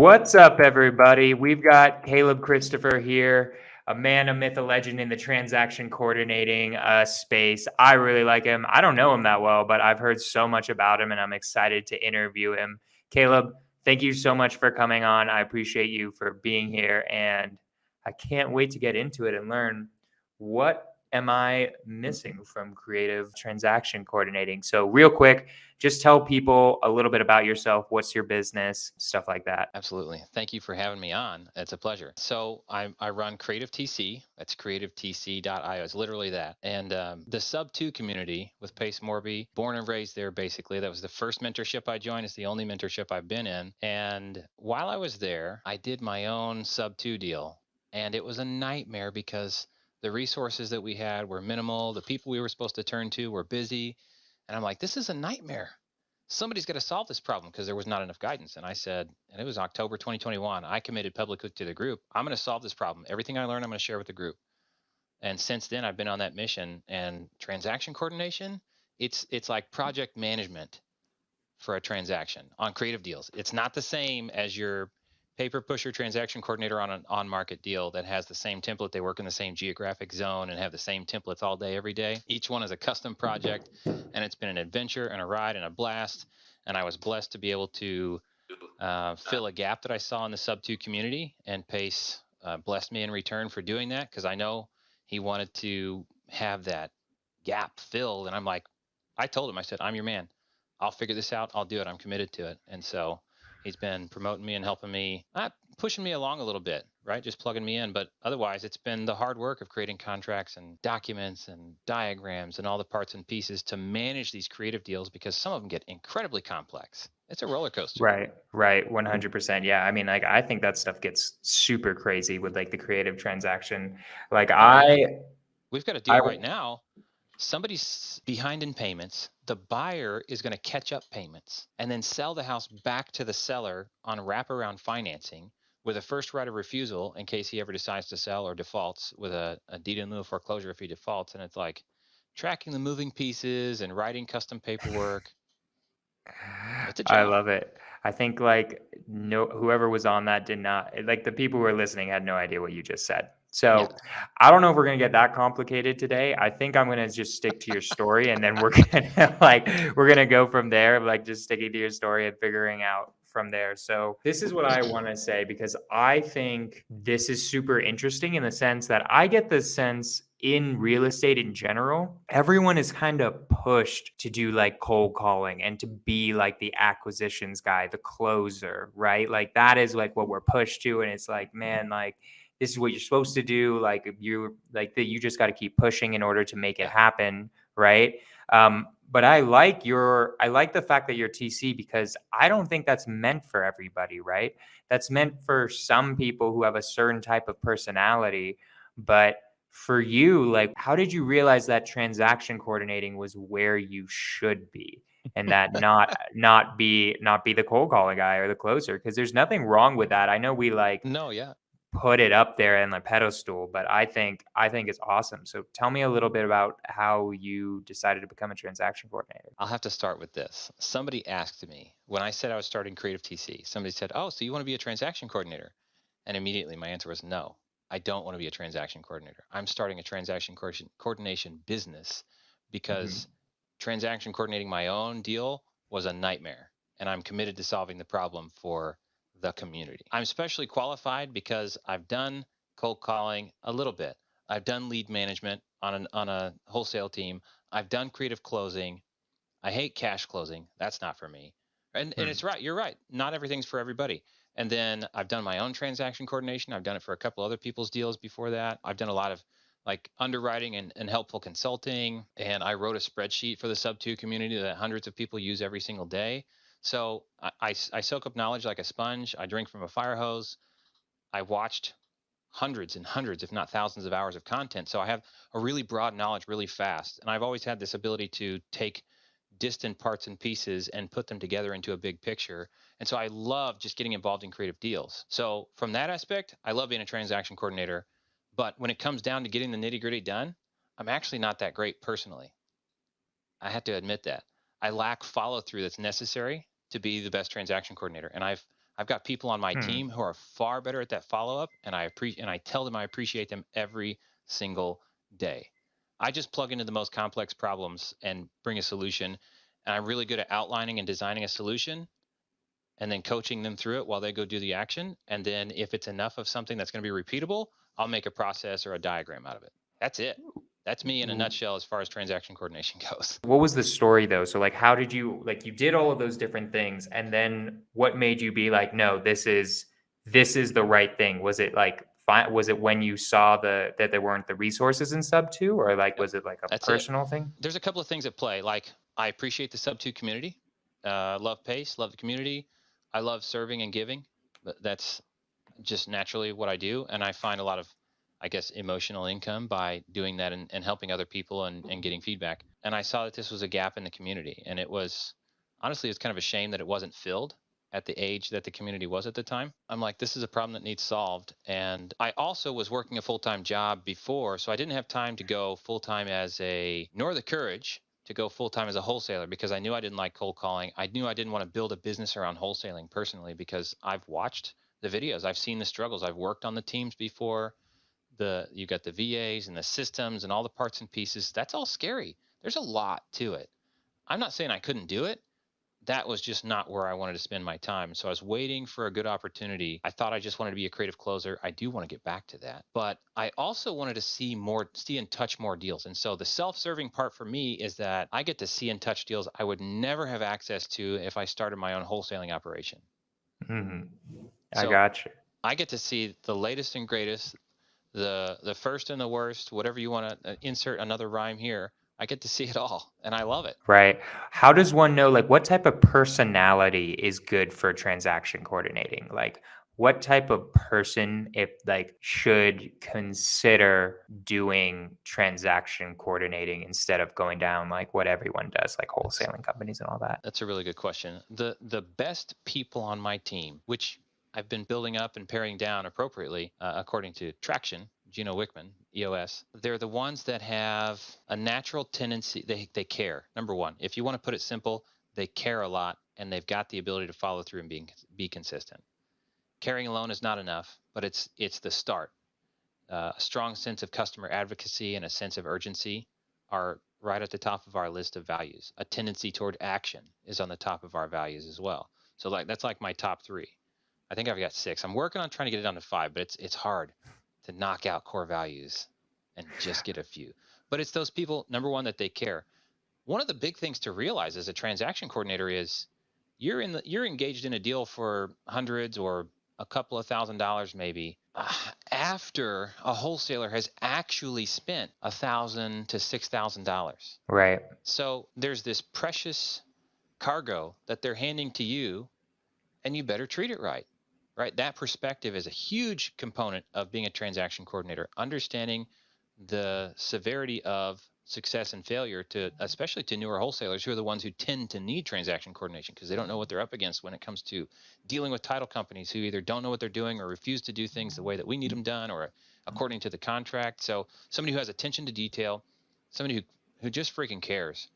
What's up, everybody? We've got Caleb Christopher here, a man, a myth, a legend in the transaction coordinating space. I really like him. I don't know him that well, but I've heard so much about him, and I'm excited to interview him. Caleb, thank you so much for coming on. I appreciate you for being here, and I can't wait to get into it and learn what am I missing from creative transaction coordinating. So real quick, just tell people a little bit about yourself. What's your business? Stuff like that. Absolutely. Thank you for having me on. It's a pleasure. So I run Creative TC. That's creativetc.io. It's literally that. And the subto community with Pace Morby, born and raised there, basically. That was the first mentorship I joined. It's the only mentorship I've been in. And while I was there, I did my own subto deal. And it was a nightmare because the resources that we had were minimal. The people we were supposed to turn to were busy. And I'm like, this is a nightmare. Somebody's got to solve this problem because there was not enough guidance. And I said, and it was October 2021, I committed publicly to the group. I'm going to solve this problem. Everything I learned, I'm going to share with the group. And since then, I've been on that mission. And transaction coordination, it's like project management for a transaction on creative deals. It's not the same as your paper pusher transaction coordinator on an on-market deal that has the same template. They work in the same geographic zone and have the same templates all day, every day. Each one is a custom project, and it's been an adventure and a ride and a blast. And I was blessed to be able to fill a gap that I saw in the subto community, and Pace blessed me in return for doing that because I know he wanted to have that gap filled. And I'm like, I told him, I said, I'm your man. I'll figure this out. I'll do it. I'm committed to it. And so he's been promoting me and helping me, pushing me along a little bit, right? Just plugging me in. But otherwise, it's been the hard work of creating contracts and documents and diagrams and all the parts and pieces to manage these creative deals because some of them get incredibly complex. It's a roller coaster. Right. 100%. Yeah. I mean, like, I think that stuff gets super crazy with like the creative transaction. Like, We've got a deal right now. Somebody's behind in payments. The buyer is going to catch up payments and then sell the house back to the seller on wraparound financing with a first right of refusal in case he ever decides to sell or defaults, with a deed in lieu of foreclosure if he defaults. And it's like tracking the moving pieces and writing custom paperwork. It's a job. I love it. I think like whoever was on that did not, like, the people who are listening had no idea what you just said. So Yeah. I don't know if we're gonna get that complicated today. I think I'm gonna just stick to your story, and then we're gonna go from there, like just sticking to your story and figuring out from there. So this is what I want to say, because I think this is super interesting in the sense that I get the sense in real estate in general, everyone is kind of pushed to do like cold calling and to be like the acquisitions guy, the closer, right? Like that is like what we're pushed to. And it's like, man, like this is what you're supposed to do. Like you just got to keep pushing in order to make it happen, right? But I like the fact that you're TC, because I don't think that's meant for everybody, right? That's meant for some people who have a certain type of personality. But for you, like, how did you realize that transaction coordinating was where you should be, and that not be the cold calling guy or the closer? Because there's nothing wrong with that. I know we put it up there in the pedestal, but I think it's awesome. So tell me a little bit about how you decided to become a transaction coordinator. I'll have to start with this. Somebody asked me when I said I was starting Creative TC, somebody said, "Oh, so you want to be a transaction coordinator?" And immediately my answer was no. I don't want to be a transaction coordinator. I'm starting a transaction coordination business because transaction coordinating my own deal was a nightmare, and I'm committed to solving the problem for the community. I'm specially qualified because I've done cold calling a little bit. I've done lead management on a wholesale team. I've done creative closing. I hate cash closing. That's not for me. And it's right. You're right. Not everything's for everybody. And then I've done my own transaction coordination. I've done it for a couple other people's deals before that. I've done a lot of like underwriting and helpful consulting. And I wrote a spreadsheet for the subto community that hundreds of people use every single day. So I soak up knowledge like a sponge. I drink from a fire hose. I watched hundreds and hundreds, if not thousands of hours of content. So I have a really broad knowledge really fast. And I've always had this ability to take distant parts and pieces and put them together into a big picture. And so I love just getting involved in creative deals. So from that aspect, I love being a transaction coordinator. But when it comes down to getting the nitty gritty done, I'm actually not that great personally. I have to admit that. I lack follow through that's necessary to be the best transaction coordinator. And I've I've got people on my Hmm. team who are far better at that follow up, and I tell them I appreciate them every single day. I just plug into the most complex problems and bring a solution, and I'm really good at outlining and designing a solution and then coaching them through it while they go do the action. And then if it's enough of something that's going to be repeatable, I'll make a process or a diagram out of it. That's it. That's me in a nutshell as far as transaction coordination goes. What was the story though? So like how did you like you did all of those different things and then what made you be like, no, this is the right thing? Was it like was it when you saw that there weren't the resources in sub 2 or like Yep. was it like a That's it. personal thing? There's a couple of things at play. Like I appreciate the sub two community. Love pace, love the community. I love serving and giving. That's just naturally what I do. And I find a lot of, I guess, emotional income by doing that and helping other people and getting feedback. And I saw that this was a gap in the community. And it was honestly, it's kind of a shame that it wasn't filled at the age that the community was at the time. I'm like, this is a problem that needs solved. And I also was working a full time job before. So I didn't have time to go full time nor the courage to go full time as a wholesaler because I knew I didn't like cold calling. I knew I didn't want to build a business around wholesaling personally because I've watched the videos. I've seen the struggles. I've worked on the teams before. You got the VAs and the systems and all the parts and pieces. That's all scary. There's a lot to it. I'm not saying I couldn't do it. That was just not where I wanted to spend my time. So I was waiting for a good opportunity. I thought I just wanted to be a creative closer. I do want to get back to that. But I also wanted to see and touch more deals. And so the self-serving part for me is that I get to see and touch deals I would never have access to if I started my own wholesaling operation. Mhm. I So got you. I get to see the latest and greatest, the first and the worst, whatever you want to insert another rhyme here. I get to see it all, and I love it. Right. How does one know like what type of personality is good for transaction coordinating? Like what type of person if like should consider doing transaction coordinating instead of going down like what everyone does like That's wholesaling companies and all that? that's a really good question. The best people on my team, which I've been building up and paring down appropriately, according to Traction, Gino Wickman, EOS. They're the ones that have a natural tendency. They care. Number one, if you want to put it simple, they care a lot, and they've got the ability to follow through and be consistent. Caring alone is not enough, but it's the start. A strong sense of customer advocacy and a sense of urgency are right at the top of our list of values. A tendency toward action is on the top of our values as well. So like that's like my top three. I think I've got six. I'm working on trying to get it down to five, but it's hard to knock out core values and just get a few. But it's those people, number one, that they care. One of the big things to realize as a transaction coordinator is you're engaged in a deal for hundreds or a couple of $1,000s maybe after a wholesaler has actually spent $1,000 to $6,000. Right. So there's this precious cargo that they're handing to you, and you better treat it right. Right? That perspective is a huge component of being a transaction coordinator, understanding the severity of success and failure to especially to newer wholesalers who are the ones who tend to need transaction coordination because they don't know what they're up against when it comes to dealing with title companies who either don't know what they're doing or refuse to do things the way that we need them done or according to the contract. So somebody who has attention to detail, somebody who just freaking cares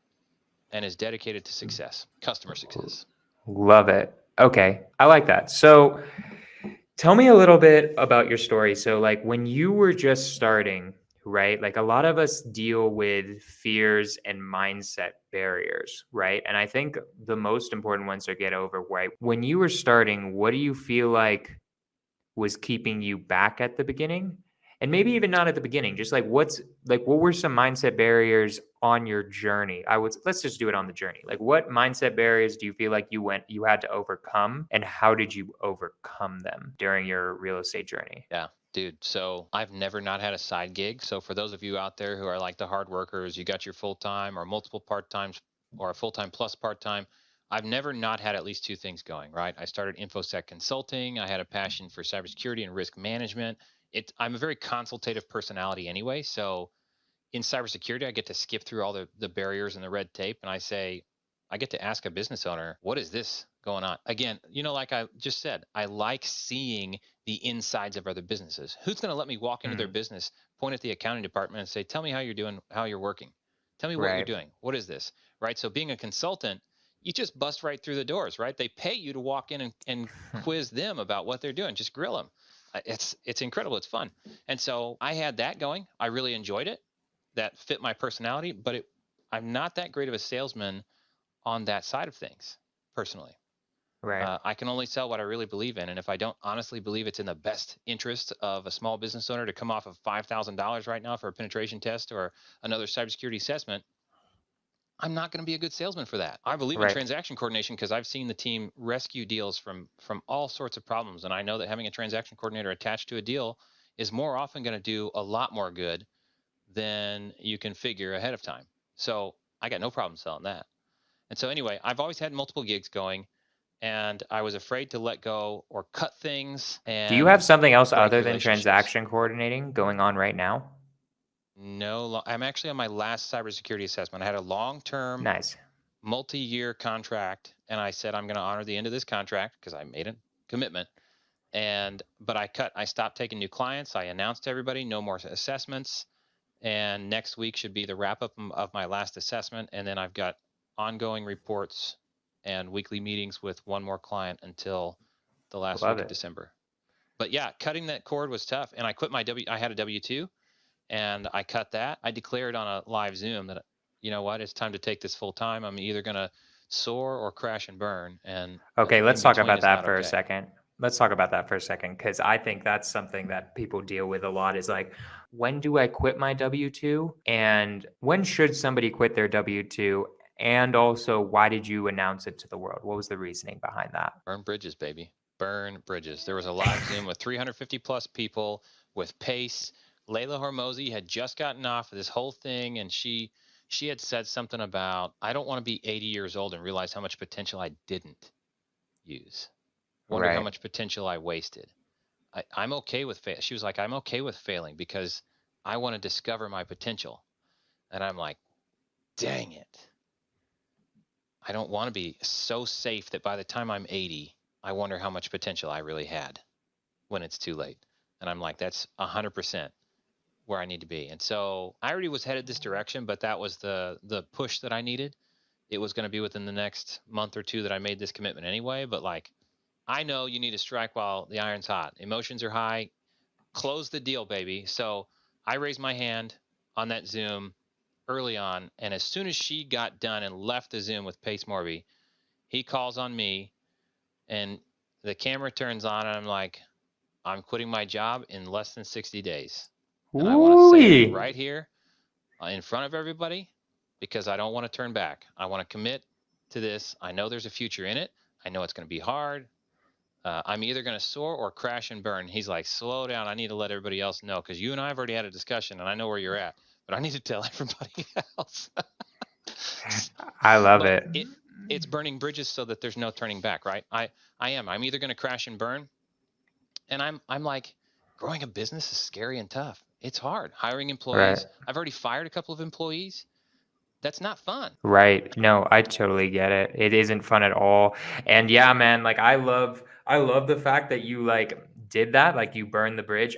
and is dedicated to success, customer success. Love it. Okay. I like that. So tell me a little bit about your story. So, like, when you were just starting, right? Like, a lot of us deal with fears and mindset barriers, right? And I think the most important ones to get over, right? When you were starting, what do you feel like was keeping you back at the beginning? And maybe even not at the beginning, just like what were some mindset barriers on your journey? Let's just do it on the journey. Like what mindset barriers do you feel like you had to overcome and how did you overcome them during your real estate journey? Yeah, dude. So I've never not had a side gig. So for those of you out there who are like the hard workers, you got your full time or multiple part times or a full time plus part time. I've never not had at least two things going, right? I started InfoSec consulting. I had a passion for cybersecurity and risk management. I'm a very consultative personality anyway. So in cybersecurity, I get to skip through all the barriers and the red tape. And I get to ask a business owner, what is this going on? Again, like I just said, I like seeing the insides of other businesses. Who's going to let me walk into their Mm, business, point at the accounting department and say, tell me how you're doing, how you're working. Tell me what you're right. doing. What is this? Right. So being a consultant, you just bust right through the doors, right? They pay you to walk in and quiz them about what they're doing. Just grill them. It's incredible. It's fun. And so I had that going. I really enjoyed it. That fit my personality, but I'm not that great of a salesman on that side of things personally. Right. I can only sell what I really believe in. And if I don't honestly believe it's in the best interest of a small business owner to come off of $5,000 right now for a penetration test or another cybersecurity assessment, I'm not going to be a good salesman for that. I believe in Right. transaction coordination because I've seen the team rescue deals from all sorts of problems. And I know that having a transaction coordinator attached to a deal is more often going to do a lot more good than you can figure ahead of time. So I got no problem selling that. And so anyway, I've always had multiple gigs going, and I was afraid to let go or cut things Do you have and something else break other than relationships. transaction coordinating going on right now? No, I'm actually on my last cybersecurity assessment. I had a long-term, Nice. multi-year contract, and I said I'm going to honor the end of this contract because I made a commitment. But I stopped taking new clients. I announced to everybody no more assessments, and next week should be the wrap up of my last assessment, and then I've got ongoing reports and weekly meetings with one more client until the last Love week of it. December. But yeah, cutting that cord was tough, and I quit I had a W2, and I cut that. I declared on a live Zoom that, you know what, it's time to take this full time. I'm either going to soar or crash and burn, and Okay, let's in talk between about is that not for a okay. second. Let's talk about that for a second because I think that's something that people deal with a lot is like, when do I quit my W 2? And when should somebody quit their W 2? And also, why did you announce it to the world? What was the reasoning behind that? Burn bridges, baby. Burn bridges. There was a live Zoom with 350 plus people with pace. Layla Hormozy had just gotten off of this whole thing, and she had said something about, I don't want to be 80 years old and realize how much potential I didn't use. Wonder how Right. much potential I wasted. I'm okay with fail. She was like, I'm okay with failing because I want to discover my potential. And I'm like, dang it. I don't want to be so safe that by the time I'm 80, I wonder how much potential I really had when it's too late. And I'm like, that's 100% where I need to be. And so I already was headed this direction, but that was the push that I needed. It was going to be within the next month or two that I made this commitment anyway. But like, I know you need to strike while the iron's hot. Emotions are high. Close the deal, baby. So I raised my hand on that Zoom early on. And as soon as she got done and left the Zoom with Pace Morby, he calls on me and the camera turns on and I'm like, I'm quitting my job in less than 60 days. And I want to say it Ooh. right here in front of everybody because I don't want to turn back. I want to commit to this. I know there's a future in it. I know it's going to be hard. I'm either going to soar or crash and burn. He's like, slow down. I need to let everybody else know because you and I have already had a discussion and I know where you're at, but I need to tell everybody else. I love But it. it's burning bridges so that there's no turning back, right? I'm either going to crash and burn, and I'm like, growing a business is scary and tough. It's hard hiring Right. employees. I've already fired a couple of employees. That's not fun. Right. No, I totally get it. It isn't fun at all. And yeah, man, like I love the fact that you like did that, like you burned the bridge.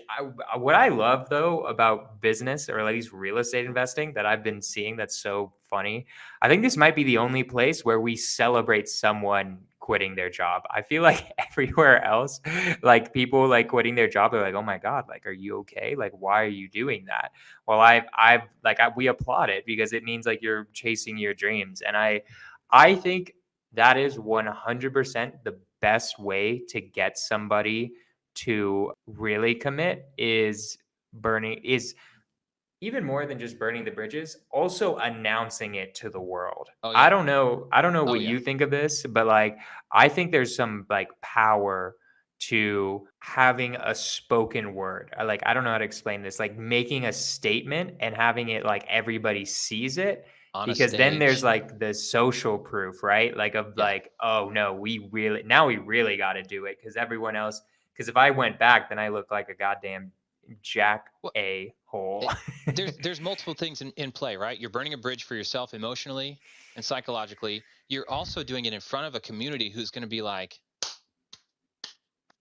What I love though about business or at least real estate investing that I've been seeing that's so funny. I think this might be the only place where we celebrate someone quitting their job. I feel like everywhere else, like people like quitting their job, they're like, "Oh my God, like, are you okay? Like, why are you doing that?" Well, we applaud it because it means like you're chasing your dreams, and I think that is 100% the best way to get somebody to really commit is even more than just burning the bridges, also announcing it to the world. Oh I yeah. don't know I don't know Oh what yeah. you think of this, but, like, I think there's some, like, power to having a spoken word. I don't know how to explain this, like, making a statement and having it, like, everybody sees it, On a because then there's, stage. like, the social proof, right? Like, of, Yeah. like, "Oh, no, we really gotta do it because everyone else." Because if I went back, then I look like a goddamn jack Well, a hole. it, there's multiple things in play, right? You're burning a bridge for yourself emotionally and psychologically. You're also doing it in front of a community who's going to be like,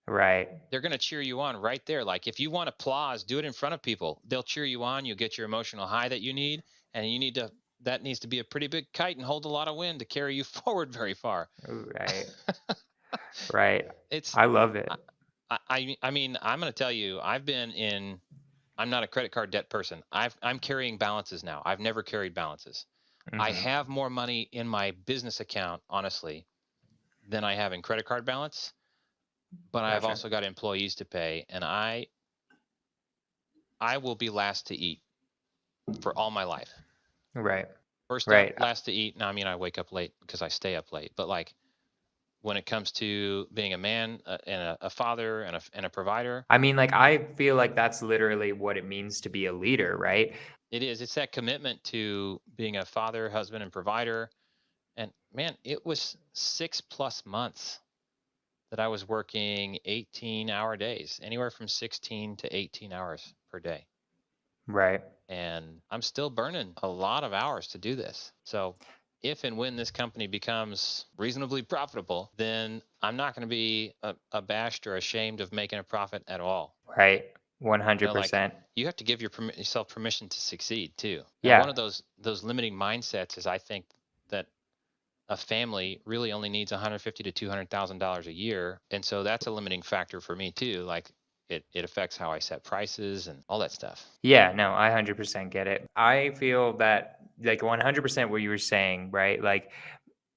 Right. they're going to cheer you on right there. Like if you want applause, do it in front of people. They'll cheer you on. You'll get your emotional high that you need, and you need to that needs to be a pretty big kite and hold a lot of wind to carry you forward very far. Right. Right. It's I love it. I mean, I'm going to tell you, I'm not a credit card debt person. I'm carrying balances now. I've never carried balances. I Hmm. have more money in my business account, honestly, than I have in credit card balance, but I've Gotcha. also got employees to pay, and I will be last to eat for all my life. Right. First up, Right. last to eat. Now, I mean, I wake up late because I stay up late, but like when it comes to being a man and a father and a provider, I mean, like, I feel like that's literally what it means to be a leader, right? it is. It's that commitment to being a father, husband, and provider. And man, it was 6+ months that I was working 18-hour days, anywhere from 16 to 18 hours per day. Right. And I'm still burning a lot of hours to do this. So if and when this company becomes reasonably profitable, then I'm not going to be abashed or ashamed of making a profit at all. Right. Like 100%. you have to give yourself permission to succeed too. And one Yeah. of those limiting mindsets is I think that a family really only needs 150 to $200,000 a year, and so that's a limiting factor for me too. Like it affects how I set prices and all that stuff. Yeah, no, I 100% get it. I feel that like 100% what you were saying, right? Like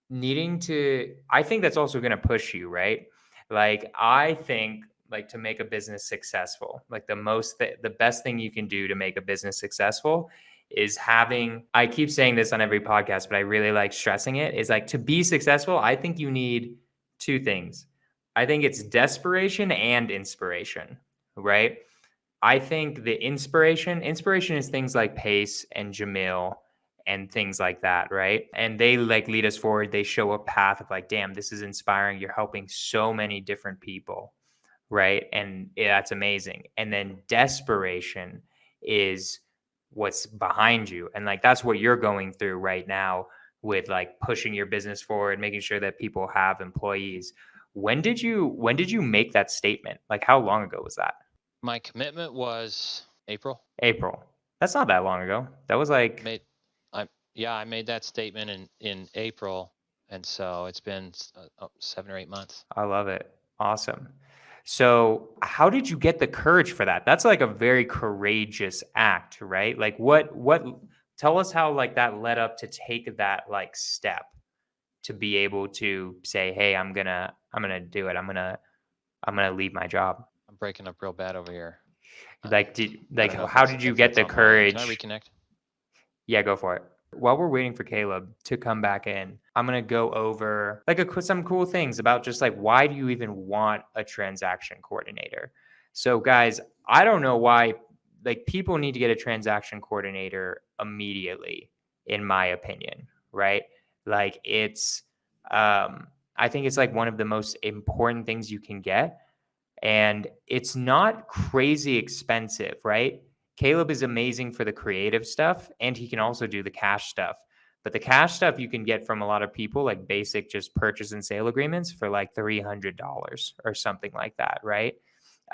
needing to I think that's also going to push you, right? Like I think like to make a business successful, like the best thing you can do to make a business successful is having I keep saying this on every podcast, but I really like stressing it is like to be successful, I think you need two things. I think it's desperation and inspiration, right? I think the inspiration is things like Pace and Jamil and things like that, right? And they like lead us forward. They show a path of like, damn, this is inspiring. You're helping so many different people, right? And that's amazing. And then desperation is what's behind you. And like that's what you're going through right now with like pushing your business forward, making sure that people have employees. When did you make that statement? Like how long ago was that? My commitment was April. April. That's not that long ago. That was like Made I Yeah, I made that statement in April, and so it's been 7 or 8 months. I love it. Awesome. So, how did you get the courage for that? That's like a very courageous act, right? Like what tell us how like that led up to take that like step to be able to say, "Hey, I'm going to do it. I'm going to leave my job." I'm breaking up real bad over here. Like did I like don't know how did you if get that's the on my end. Can I courage? reconnect? Yeah, go for it. While we're waiting for Caleb to come back in, I'm gonna go over like some cool things about just like why do you even want a transaction coordinator? So, guys, I don't know why like people need to get a transaction coordinator immediately, in my opinion, right? Like um, I think it's like one of the most important things you can get and it's not crazy expensive, right? Caleb is amazing for the creative stuff and he can also do the cash stuff. But the cash stuff you can get from a lot of people, like basic just purchase and sale agreements for like $300 or something like that, right?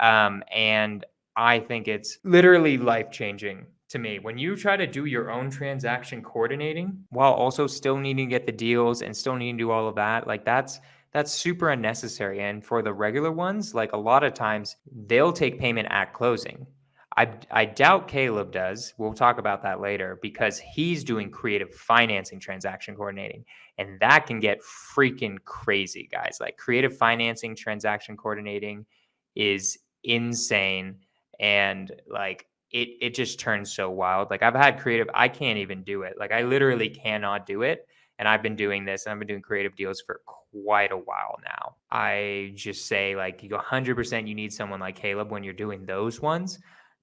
And I think it's literally life changing to me when you try to do your own transaction coordinating while also still needing to get the deals and still needing to do all of that. Like that's super unnecessary. And for the regular ones, like a lot of times they'll take payment at closing. I doubt Caleb does. We'll talk about that later because he's doing creative financing transaction coordinating. And that can get freaking crazy, guys. Like creative financing transaction coordinating is insane. And like it just turns so wild. Like I've had creative, I can't even do it. Like I literally cannot do it. And I've been doing this and I've been doing creative deals for quite a while now. I just say like you 100% you need someone like Caleb when you're doing those ones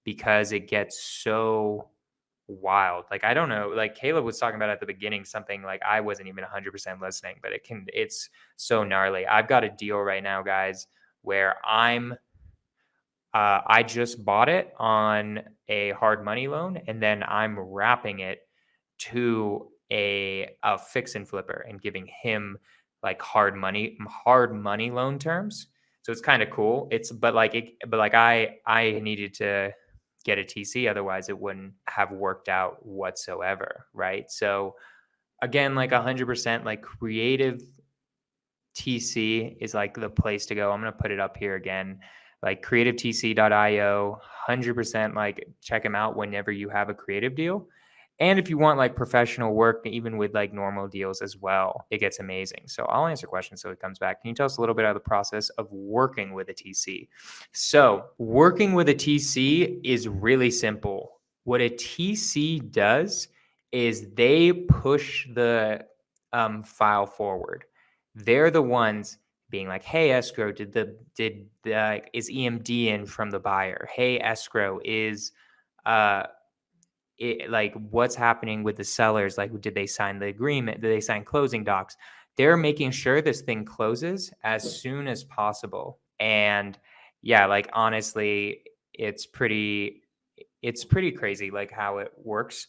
because it gets so wild. Like I don't know, like Caleb was talking about at the beginning something like I wasn't even 100% listening, but it's so gnarly. I've got a deal right now, guys, where I just bought it on a hard money loan and then I'm wrapping it to a fix and flipper and giving him like hard money loan terms. So it's kind of cool. It's but like I needed to get a TC. Otherwise, it wouldn't have worked out whatsoever. Right. So, again, like 100%, like creative TC is like the place to go. I'm going to put it up here again, like creativetc.io, 100%, like check them out whenever you have a creative deal. And if you want like professional work, even with like normal deals as well, it gets amazing. So I'll answer questions so it comes back. Can you tell us a little bit of the process of working with a TC? So working with a TC is really simple. What a TC does is they push the file forward. They're the ones being like, "Hey, escrow, is EMD in from the buyer? Hey, escrow, is uh like what's happening with the sellers? Like, did they sign the agreement? Did they sign closing docs?" They're making sure this thing closes as soon as possible. And yeah, like honestly, it's pretty it's pretty crazy like how it works,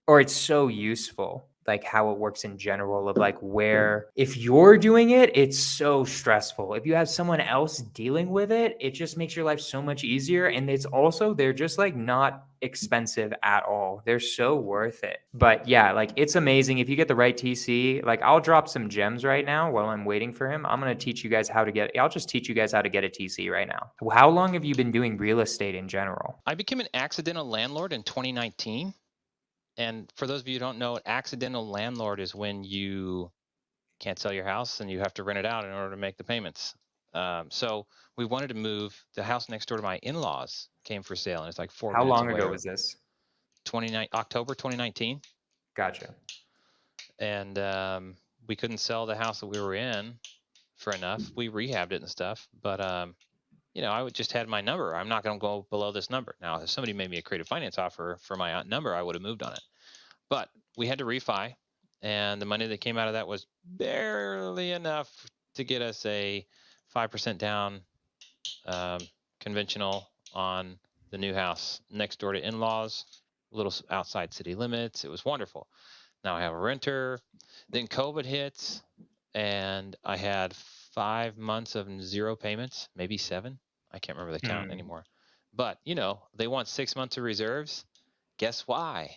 or it's so useful, like how it works in general, of like where if you're doing it, it's so stressful. If you have someone else dealing with it, it just makes your life so much easier. And it's also, they're just like not expensive at all. They're so worth it. But yeah, like it's amazing if you get the right TC. Like I'll drop some gems right now while I'm waiting for him. I'm going to teach you guys how to get, I'll just teach you guys how to get a TC right now. How long have you been doing real estate in general? I became an accidental landlord in 2019. And for those of you who don't know, accidental landlord is when you can't sell your house and you have to rent it out in order to make the payments. So we wanted to move. The house next door to my in-laws came for sale, and it's like 4 minutes Long away. ago was this? October 2019. Gotcha. And we couldn't sell the house that we were in for enough. We rehabbed it and stuff, but I would just had my number. I'm not going to go below this number. Now, if somebody made me a creative finance offer for my number, I would have moved on it. But we had to refi, and the money that came out of that was barely enough to get us a 5% down conventional on the new house next door to in-laws, a little outside city limits. It was wonderful. Now I have a renter. Then COVID hits, and I had 5 months of zero payments, maybe 7. I can't remember the count anymore. But, they want 6 months of reserves. Guess why?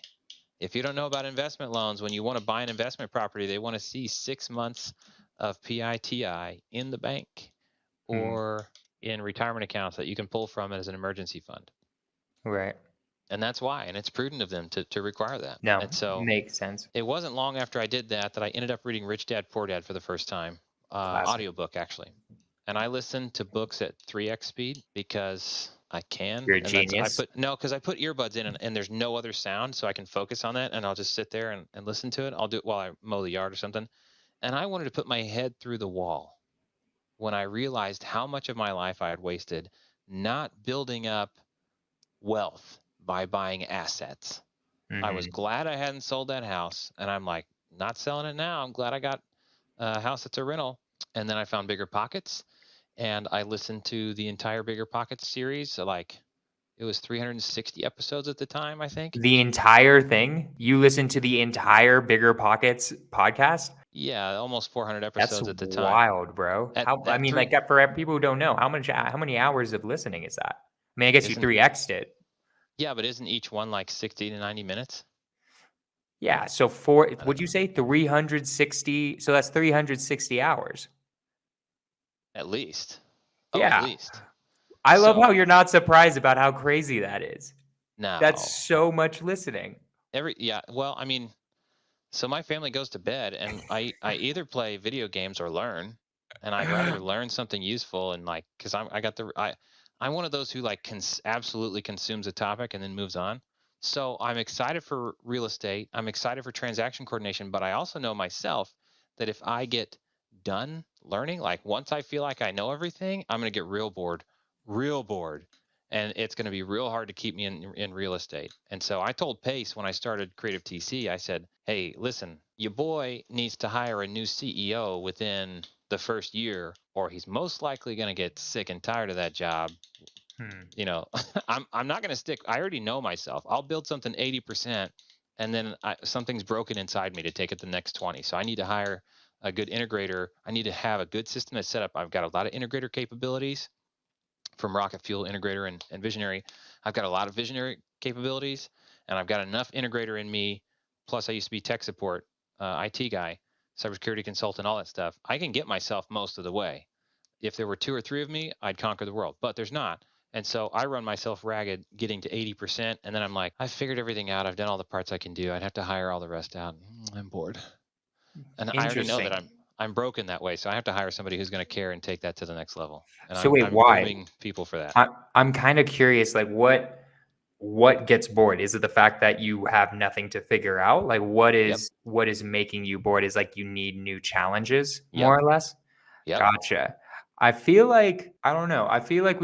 If you don't know about investment loans, when you want to buy an investment property, they want to see 6 months of PITI in the bank or in retirement accounts that you can pull from as an emergency fund. Right. And that's why. And it's prudent of them to require that. No, And so makes sense. it wasn't long after I did that I ended up reading Rich Dad Poor Dad for the first time, Classic. audiobook actually. And I listen to books at 3x speed because I can. You're a And genius. because I put earbuds in and there's no other sound, so I can focus on that, and I'll just sit there and listen to it. I'll do it while I mow the yard or something. And I wanted to put my head through the wall when I realized how much of my life I had wasted not building up wealth by buying assets. I was glad I hadn't sold that house, and I'm like, not selling it now. I'm glad I got a house that's a rental. And then I found Bigger Pockets, and I listened to the entire Bigger Pockets series. So like, it was 360 episodes at the time, I think. The entire thing? You listened to the entire Bigger Pockets podcast? Yeah, almost 400 That's episodes at the time. wild, bro. I mean, like for people who don't know, how many hours of listening is that? I mean, I guess you 3x'd it. Yeah, but isn't each one like 60 to 90 minutes? Yeah. So would you say 360? So that's 360 hours. At least. Yeah. At least. I love how you're not surprised about how crazy that is. No. That's so much listening. Well, I mean, so my family goes to bed, and I either play video games or learn, and I'd rather learn something useful, and like, because I'm one of those who like absolutely consumes a topic and then moves on. So I'm excited for real estate. I'm excited for transaction coordination, but I also know myself that if I get done learning, like once I feel like I know everything, I'm gonna get real bored, and it's going to be real hard to keep me in real estate. And so I told Pace when I started Creative TC, I said, hey, listen, your boy needs to hire a new CEO within the first year, or he's most likely going to get sick and tired of that job. I'm not going to stick. I already know myself. I'll build something 80%, and then something's broken inside me to take it the next 20. So I need to hire a good integrator. I need to have a good system that's set up. I've got a lot of integrator capabilities from rocket fuel integrator and visionary. I've got a lot of visionary capabilities, and I've got enough integrator in me. Plus, I used to be tech support, IT guy, cybersecurity consultant, all that stuff. I can get myself most of the way. If there were 2 or 3 of me, I'd conquer the world, but there's not. And so I run myself ragged getting to 80%. And then I'm like, I've figured everything out. I've done all the parts I can do. I'd have to hire all the rest out. I'm bored. And I already know that Interesting. I'm broken that way. So I have to hire somebody who's going to care and take that to the next level. And So wait, I'm why? grooming people for that. I'm kind of curious, like what gets bored? Is it the fact that you have nothing to figure out? Like Yep. what is making you bored? Is like you need new challenges, Yep. more or less? Yep. Gotcha. I feel like I don't know. I feel like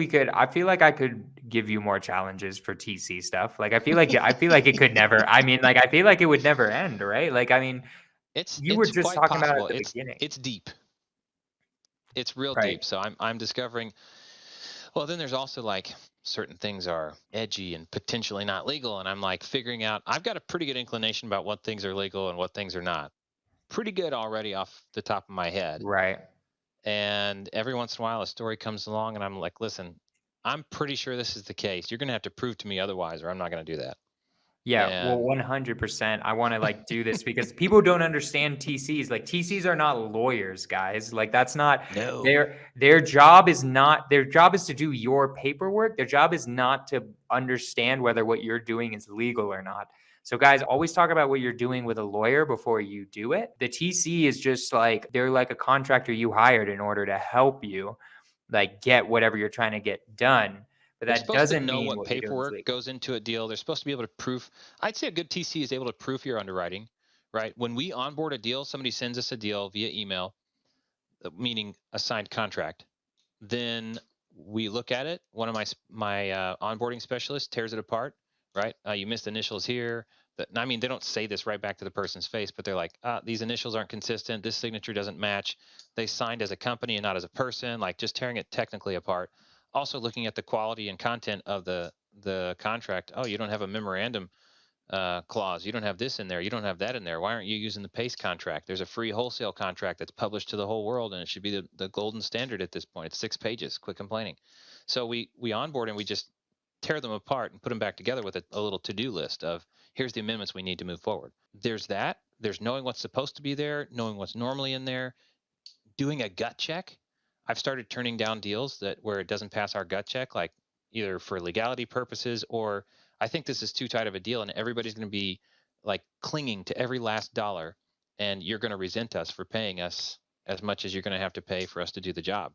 I could give you more challenges for TC stuff. Like I feel like it could never. I mean, like I feel like it would never end, right? Like I mean, you were It's just quite talking about it possible. at the beginning, It's deep. It's real right? deep. So I'm discovering. Well, then there's also like certain things are edgy and potentially not legal, and I'm like figuring out. I've got a pretty good inclination about what things are legal and what things are not. Pretty good already off the top of my head. Right. And every once in a while, a story comes along, and I'm like, listen, I'm pretty sure this is the case. You're going to have to prove to me otherwise, or I'm not going to do that. Yeah, well, And 100%. I want to like do this because people don't understand TCs. Like TCs are not lawyers, guys. Like that's not no, their job is not their job is to do your paperwork. Their job is not to understand whether what you're doing is legal or not. So guys, always talk about what you're doing with a lawyer before you do it. The TC is just like they're like a contractor you hired in order to help you like get whatever you're trying to get done. But they're that supposed to doesn't know mean what what you're doing is paperwork legal. goes into a deal. They're supposed to be able to proof. I'd say a good TC is able to proof your underwriting, right? When we onboard a deal, somebody sends us a deal via email, meaning a signed contract. Then we look at it. One of my onboarding specialists tears it apart. Right? You missed initials here. I mean, they don't say this right back to the person's face, but they're like, these initials aren't consistent. This signature doesn't match. They signed as a company and not as a person. Like just tearing it technically apart. Also looking at the quality and content of the contract. Oh, you don't have a memorandum clause. You don't have this in there. You don't have that in there. Why aren't you using the PACE contract? There's a free wholesale contract that's published to the whole world, and it should be the golden standard at this point. It's 6 pages. Quit complaining. So we onboard and we just tear them apart and put them back together with a little to-do list of here's the amendments we need to move forward. There's that. There's knowing what's supposed to be there, knowing what's normally in there, doing a gut check. I've started turning down deals that where it doesn't pass our gut check, like either for legality purposes or I think this is too tight of a deal and everybody's going to be like clinging to every last dollar and you're going to resent us for paying us as much as you're going to have to pay for us to do the job.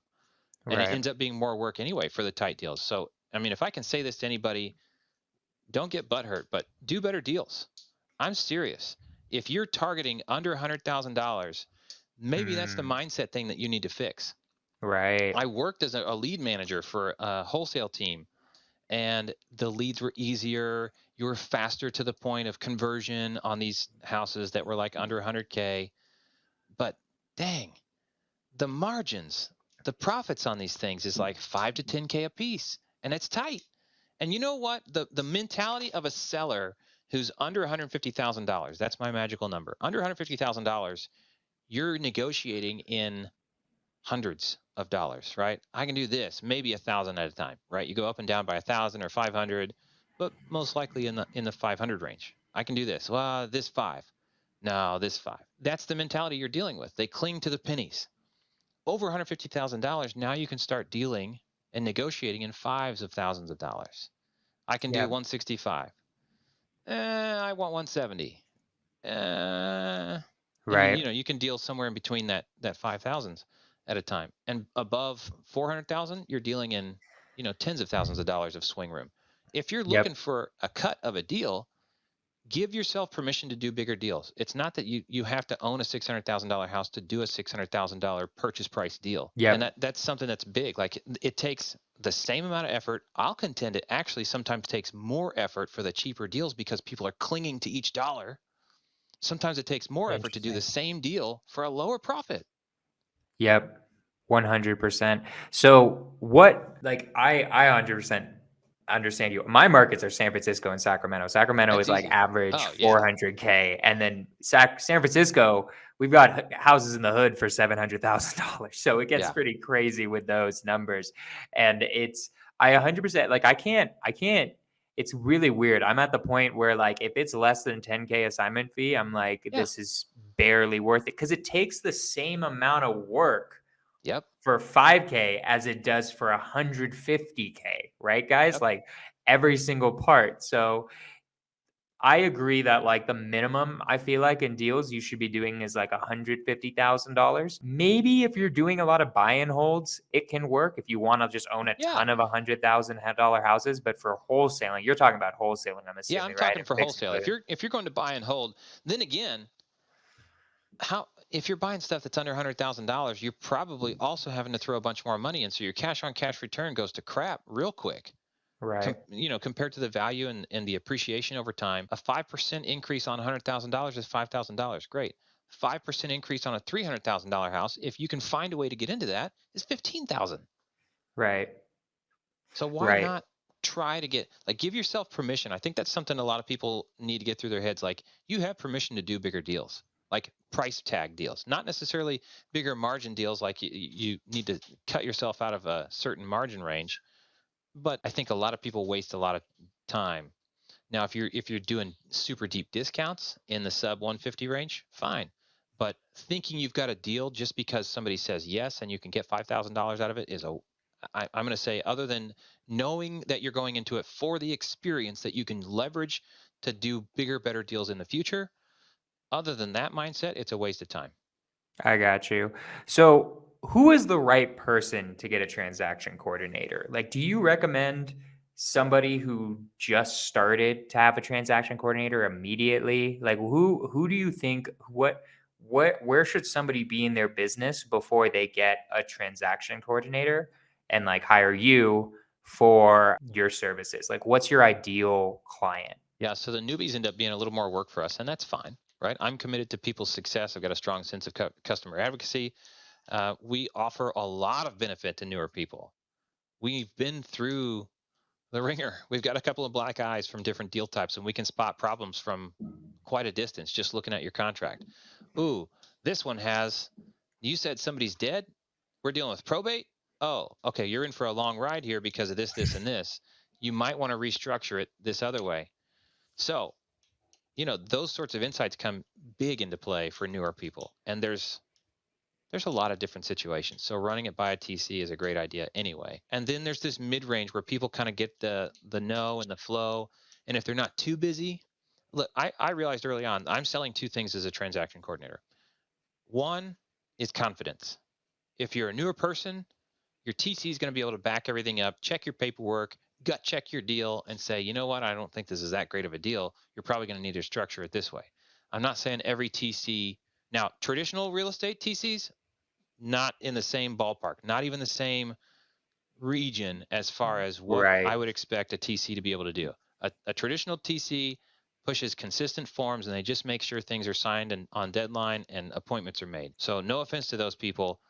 And it Right. ends up being more work anyway for the tight deals. So, I mean, if I can say this to anybody, don't get butthurt, but do better deals. I'm serious. If you're targeting under $100,000, maybe that's the Mm, mindset thing that you need to fix. right. I worked as a lead manager for a wholesale team, and the leads were easier. You were faster to the point of conversion on these houses that were like under 100K. But dang, the margins, the profits on these things is like 5 to 10K a piece, and it's tight. And you know what? The mentality of a seller who's under $150,000, that's my magical number. Under $150,000, you're negotiating in hundreds of dollars, right? I can do this, maybe 1,000 at a time, right? You go up and down by 1,000 or 500, but most likely in the 500 range. I can do this. Well, this five. No, this five. That's the mentality you're dealing with. They cling to the pennies. Over $150,000, now you can start dealing and negotiating in fives of thousands of dollars. I can do Yeah. 165. I want 170. And Right. you can deal somewhere in between that 5,000s at a time. And above 400,000, you're dealing in tens of thousands of dollars of swing room. If you're looking Yep. for a cut of a deal, give yourself permission to do bigger deals. It's not that you have to own a $600,000 house to do a $600,000 purchase price deal. And Yep. that's something that's big. Like it takes the same amount of effort. I'll contend it actually sometimes takes more effort for the cheaper deals because people are clinging to each dollar. Sometimes it takes more effort to do the Interesting. same deal for a lower profit. Yep. 100%. So what like I 100% understand you. My markets are San Francisco and Sacramento. Sacramento That's is like easy. average Oh yeah. 400K, and then San Francisco, we've got houses in the hood for $700,000. So it gets Yeah. pretty crazy with those numbers. And it's I 100% like I can't it's really weird. I'm at the point where like if it's less than 10K assignment fee, I'm like Yeah. this is barely worth it cuz it takes the same amount of work Yep. for 5K as it does for 150K, right guys? Yep. Like every single part. So I agree that like the minimum I feel like in deals you should be doing is like $150,000. Maybe if you're doing a lot of buy and holds, it can work if you want to just own a Yeah. ton of $100,000 houses. But for wholesaling, you're talking about wholesaling, I'm Yeah, I'm assuming, right? talking And for fix and wholesale. flip. If you're going to buy and hold, then again, how if you're buying stuff that's under $100,000, you're probably also having to throw a bunch more money in, so your cash on cash return goes to crap real quick. Right. Compared to the value and the appreciation over time, a 5% increase on $100,000 is $5,000. Great. 5% increase on a $300,000 house, if you can find a way to get into that, is 15,000. Right. So why Right. not try to give yourself permission? I think that's something a lot of people need to get through their heads. Like, you have permission to do bigger deals, like price tag deals, not necessarily bigger margin deals. Like you need to cut yourself out of a certain margin range. But I think a lot of people waste a lot of time. Now, if you're doing super deep discounts in the sub 150 range, fine. But thinking you've got a deal just because somebody says yes and you can get $5,000 out of it is I'm going to say, other than knowing that you're going into it for the experience that you can leverage to do bigger, better deals in the future, other than that mindset, it's a waste of time. I got you. So, who is the right person to get a transaction coordinator? Like, do you recommend somebody who just started to have a transaction coordinator immediately? Like, who do you think what where should somebody be in their business before they get a transaction coordinator and like hire you for your services? Like, what's your ideal client? Yeah, so the newbies end up being a little more work for us, and that's fine, right? I'm committed to people's success. I've got a strong sense of customer advocacy. We offer a lot of benefit to newer people. We've been through the ringer. We've got a couple of black eyes from different deal types, and we can spot problems from quite a distance just looking at your contract. Ooh, this one has, you said somebody's dead. We're dealing with probate. Oh, okay. You're in for a long ride here because of this, this, and this. You might want to restructure it this other way. So, those sorts of insights come big into play for newer people. And there's a lot of different situations. So running it by a TC is a great idea anyway. And then there's this mid range where people kind of get the know and the flow. And if they're not too busy, look, I realized early on I'm selling two things as a transaction coordinator. One is confidence. If you're a newer person, your TC is going to be able to back everything up, check your paperwork, gut check your deal, and say, you know what, I don't think this is that great of a deal. You're probably going to need to structure it this way. I'm not saying every TC. Now, traditional real estate TCs, not in the same ballpark, not even the same region as far as what Right. I would expect a TC to be able to do. A traditional TC pushes consistent forms and they just make sure things are signed and on deadline and appointments are made. So no offense to those people.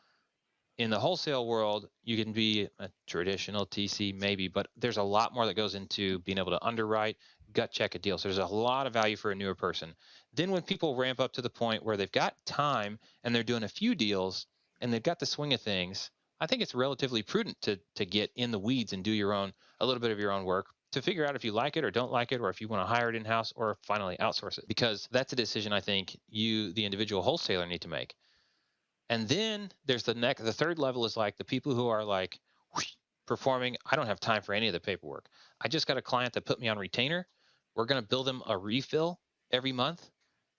In the wholesale world, you can be a traditional TC maybe, but there's a lot more that goes into being able to underwrite, gut check a deal. So there's a lot of value for a newer person. Then when people ramp up to the point where they've got time and they're doing a few deals and they've got the swing of things, I think it's relatively prudent to get in the weeds and do a little bit of your own work to figure out if you like it or don't like it, or if you want to hire it in house or finally outsource it, because that's a decision I think you, the individual wholesaler, need to make. And then there's the third level is like the people who are like whoosh, performing. I don't have time for any of the paperwork. I just got a client that put me on retainer. We're going to build him a refill every month.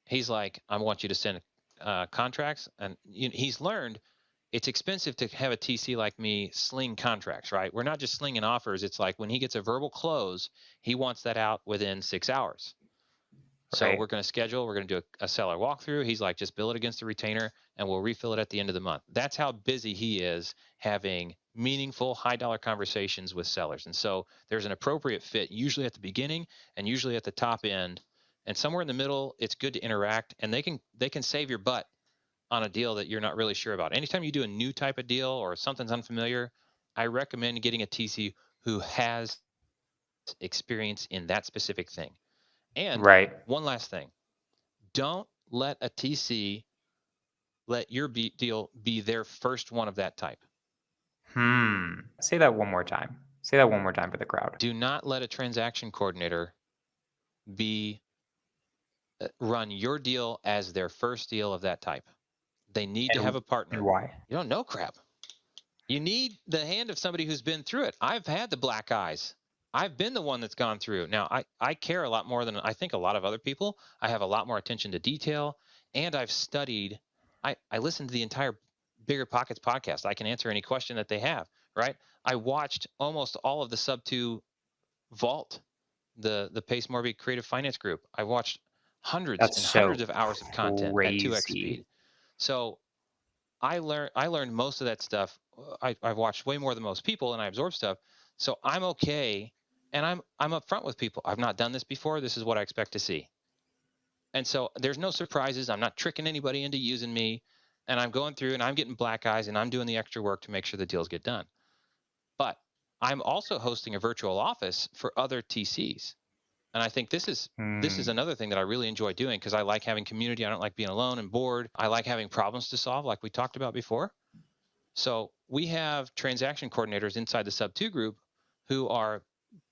He's like, I want you to send contracts. And he's learned it's expensive to have a TC like me sling contracts, right? We're not just slinging offers. It's like when he gets a verbal close, he wants that out within 6 hours. So Right. we're going to schedule, we're going to do a seller walkthrough. He's like, just bill it against the retainer and we'll refill it at the end of the month. That's how busy he is having meaningful high dollar conversations with sellers. And so there's an appropriate fit, usually at the beginning and usually at the top end. And somewhere in the middle, it's good to interact, and they can save your butt on a deal that you're not really sure about. Anytime you do a new type of deal or something's unfamiliar, I recommend getting a TC who has experience in that specific thing. And Right. one last thing, don't let a TC let your deal be their first one of that type. Say that one more time. Say that one more time for the crowd. Do not let a transaction coordinator be run your deal as their first deal of that type. They need to have a And partner. why? You don't know crap. You need the hand of somebody who's been through it. I've had the black eyes. I've been the one that's gone through. Now, I care a lot more than I think a lot of other people. I have a lot more attention to detail, and I've studied. I listened to the entire Bigger Pockets podcast. I can answer any question that they have, right? I watched almost all of the Subto Vault, the Pace Morby Creative Finance Group. I watched hundreds That's and hundreds so of hours of content at 2x crazy. speed. So I learned most of that stuff. I've watched way more than most people, and I absorb stuff. So I'm okay, and I'm upfront with people. I've not done this before. This is what I expect to see. And so there's no surprises. I'm not tricking anybody into using me, and I'm going through and I'm getting black eyes and I'm doing the extra work to make sure the deals get done. But I'm also hosting a virtual office for other TCs. And I think this is Mm. another thing that I really enjoy doing because I like having community. I don't like being alone and bored. I like having problems to solve like we talked about before. So we have transaction coordinators inside the Sub2 group who are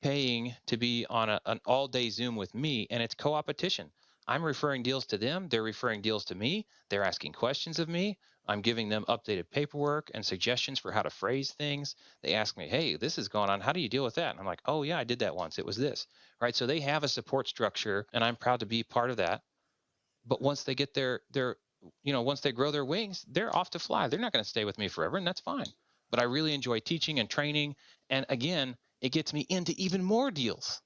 paying to be on an all-day Zoom with me, and it's co-opetition. I'm referring deals to them. They're referring deals to me. They're asking questions of me. I'm giving them updated paperwork and suggestions for how to phrase things. They ask me, hey, this is going on. How do you deal with that? And I'm like, oh, yeah, I did that once. It was this, right? So they have a support structure, and I'm proud to be part of that. But once they get once they grow their wings, they're off to fly. They're not going to stay with me forever, and that's fine. But I really enjoy teaching and training. And again, it gets me into even more deals.